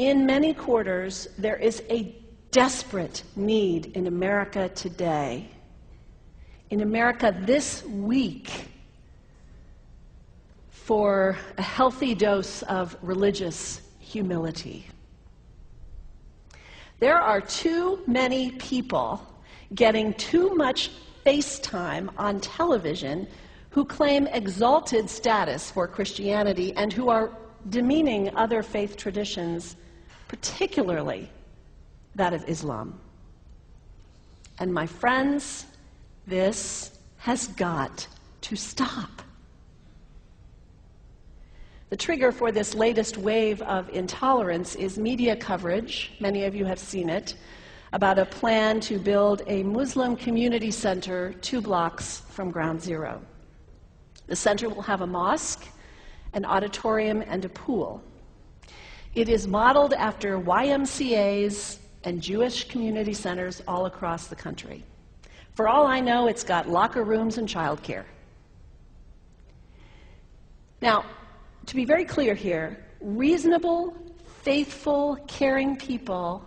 In many quarters, there is a desperate need in America today, in America this week, for a healthy dose of religious humility. There are too many people getting too much face time on television who claim exalted status for Christianity and who are demeaning other faith traditions, particularly that of Islam. And my friends, this has got to stop. The trigger for this latest wave of intolerance is media coverage, many of you have seen it, about a plan to build a Muslim community center 2 blocks from Ground Zero. The center will have a mosque, an auditorium, and a pool. It is modeled after YMCAs and Jewish community centers all across the country. For all I know, it's got locker rooms and childcare. Now, to be very clear here, reasonable, faithful, caring people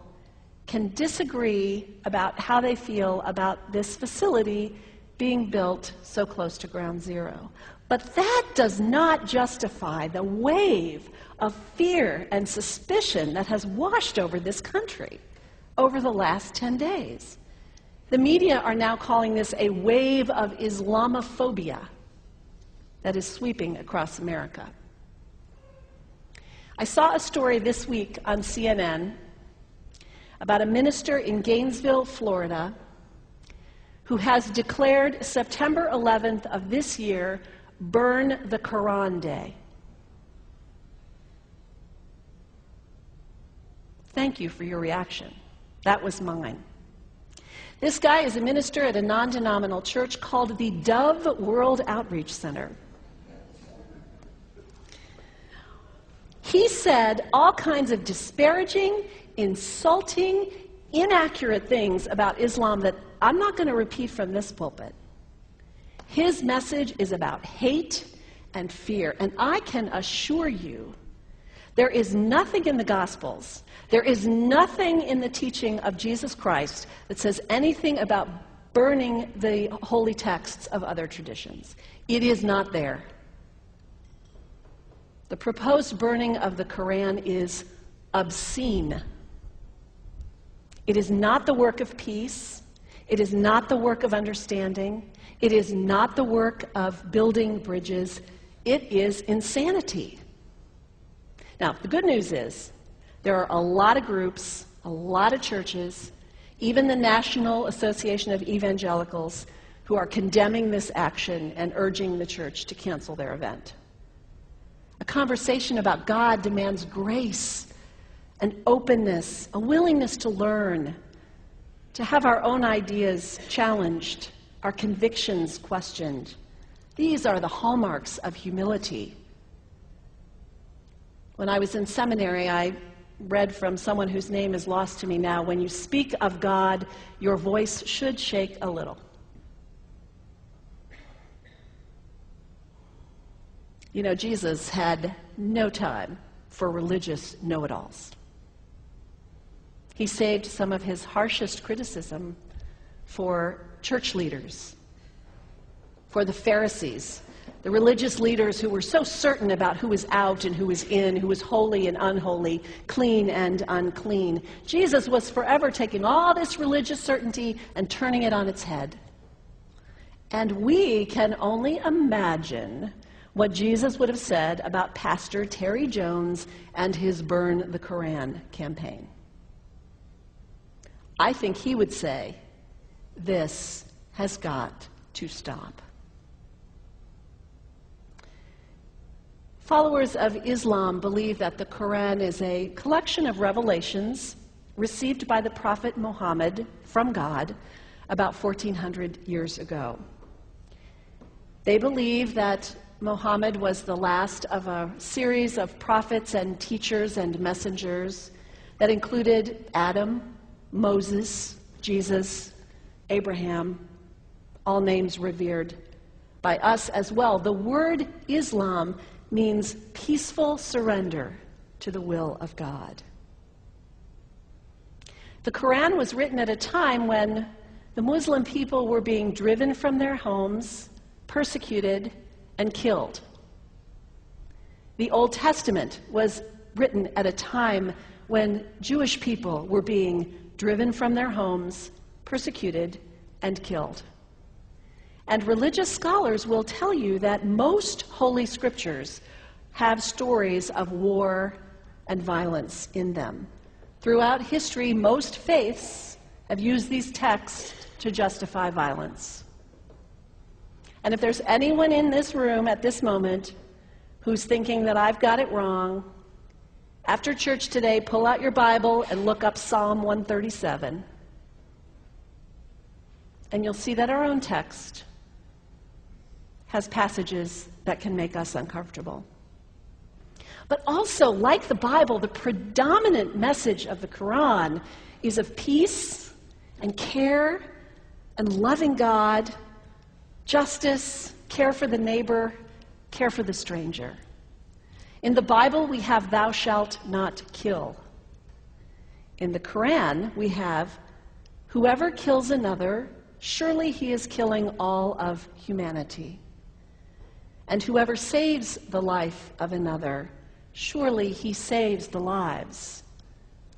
can disagree about how they feel about this facility being built so close to Ground Zero. But that does not justify the wave of fear and suspicion that has washed over this country over the last 10 days. The media are now calling this a wave of Islamophobia that is sweeping across America. I saw a story this week on CNN about a minister in Gainesville, Florida, who has declared September 11th of this year Burn the Qur'an Day. Thank you for your reaction. That was mine. This guy is a minister at a non-denominational church called the Dove World Outreach Center. He said all kinds of disparaging, insulting, inaccurate things about Islam that I'm not going to repeat from this pulpit. His message is about hate and fear, and I can assure you there is nothing in the Gospels, there is nothing in the teaching of Jesus Christ that says anything about burning the holy texts of other traditions. It is not there. The proposed burning of the Quran is obscene. It is not the work of peace. It is not the work of understanding. It is not the work of building bridges. It is insanity. Now, the good news is there are a lot of groups, a lot of churches, even the National Association of Evangelicals, who are condemning this action and urging the church to cancel their event. A conversation about God demands grace and openness, a willingness to learn, to have our own ideas challenged, our convictions questioned. These are the hallmarks of humility. When I was in seminary, I read from someone whose name is lost to me now, when you speak of God, your voice should shake a little. You know, Jesus had no time for religious know-it-alls. He saved some of his harshest criticism for church leaders, for the Pharisees, the religious leaders who were so certain about who was out and who was in, who was holy and unholy, clean and unclean. Jesus was forever taking all this religious certainty and turning it on its head. And we can only imagine what Jesus would have said about Pastor Terry Jones and his Burn the Quran campaign. I think he would say, this has got to stop. Followers of Islam believe that the Quran is a collection of revelations received by the Prophet Muhammad from God about 1400 years ago. They believe that Muhammad was the last of a series of prophets and teachers and messengers that included Adam, Moses, Jesus, Abraham, all names revered by us as well. The word Islam means peaceful surrender to the will of God. The Quran was written at a time when the Muslim people were being driven from their homes, persecuted, and killed. The Old Testament was written at a time when Jewish people were being driven from their homes, persecuted, and killed. And religious scholars will tell you that most holy scriptures have stories of war and violence in them. Throughout history, most faiths have used these texts to justify violence. And if there's anyone in this room at this moment who's thinking that I've got it wrong, after church today, pull out your Bible and look up Psalm 137. And you'll see that our own text has passages that can make us uncomfortable. But also, like the Bible, the predominant message of the Quran is of peace and care and loving God, justice, care for the neighbor, care for the stranger. In the Bible, we have thou shalt not kill. In the Quran, we have whoever kills another, surely he is killing all of humanity. And whoever saves the life of another, surely he saves the lives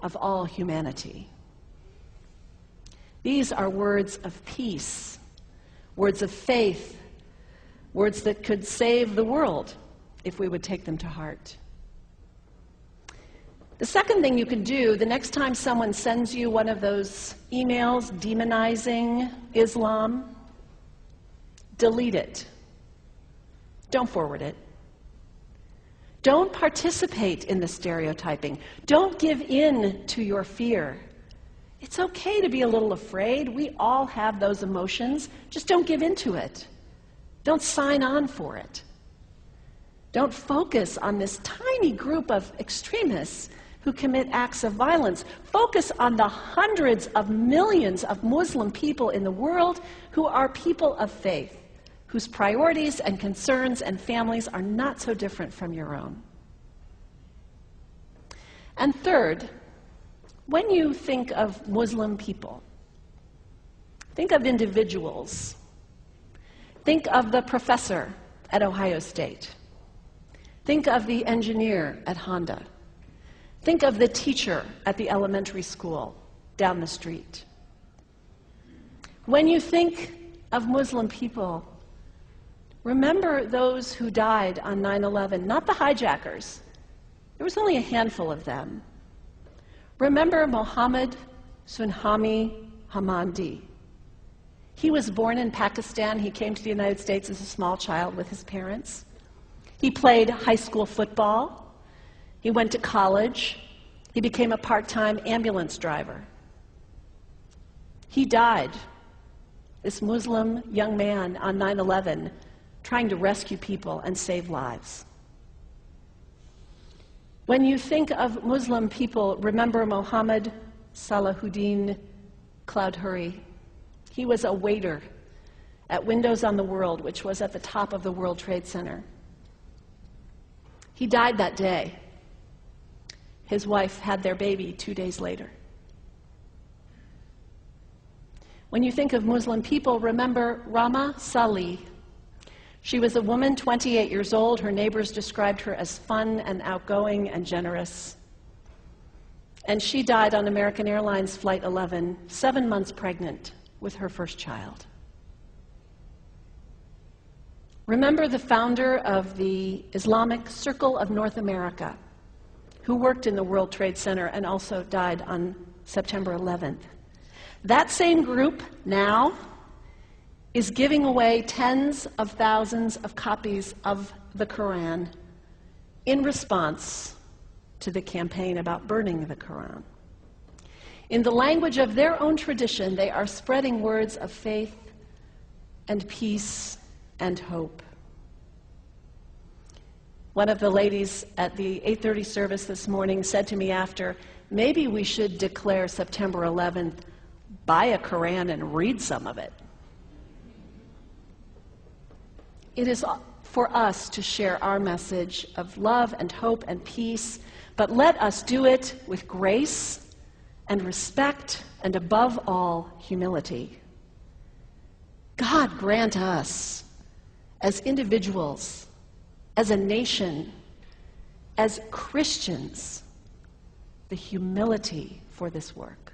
of all humanity. These are words of peace, words of faith, words that could save the world if we would take them to heart. The second thing you can do, the next time someone sends you one of those emails demonizing Islam, delete it. Don't forward it. Don't participate in the stereotyping. Don't give in to your fear. It's okay to be a little afraid. We all have those emotions. Just don't give in to it. Don't sign on for it. Don't focus on this tiny group of extremists who commit acts of violence. Focus on the hundreds of millions of Muslim people in the world who are people of faith, whose priorities and concerns and families are not so different from your own. And third, when you think of Muslim people, think of individuals. Think of the professor at Ohio State. Think of the engineer at Honda. Think of the teacher at the elementary school down the street. When you think of Muslim people, remember those who died on 9/11, not the hijackers. There was only a handful of them. Remember Mohammed Sunhami Hamandi. He was born in Pakistan. He came to the United States as a small child with his parents. He played high school football. He went to college. He became a part-time ambulance driver. He died, this Muslim young man, on 9/11, trying to rescue people and save lives. When you think of Muslim people, remember Mohammed Salahuddin Cloudhurry. He was a waiter at Windows on the World, which was at the top of the World Trade Center. He died that day. His wife had their baby 2 days later. When you think of Muslim people, remember Rama Salih. She was a woman, 28 years old. Her neighbors described her as fun and outgoing and generous. And she died on American Airlines Flight 11, 7 months pregnant with her first child. Remember the founder of the Islamic Circle of North America, who worked in the World Trade Center and also died on September 11th. That same group now is giving away tens of thousands of copies of the Quran in response to the campaign about burning the Quran. In the language of their own tradition, they are spreading words of faith and peace and hope. One of the ladies at the 8:30 service this morning said to me after, maybe we should declare September 11th, buy a Quran and read some of it. It is for us to share our message of love and hope and peace, but let us do it with grace and respect, and above all, humility. God grant us, as individuals, as a nation, as Christians, the humility for this work.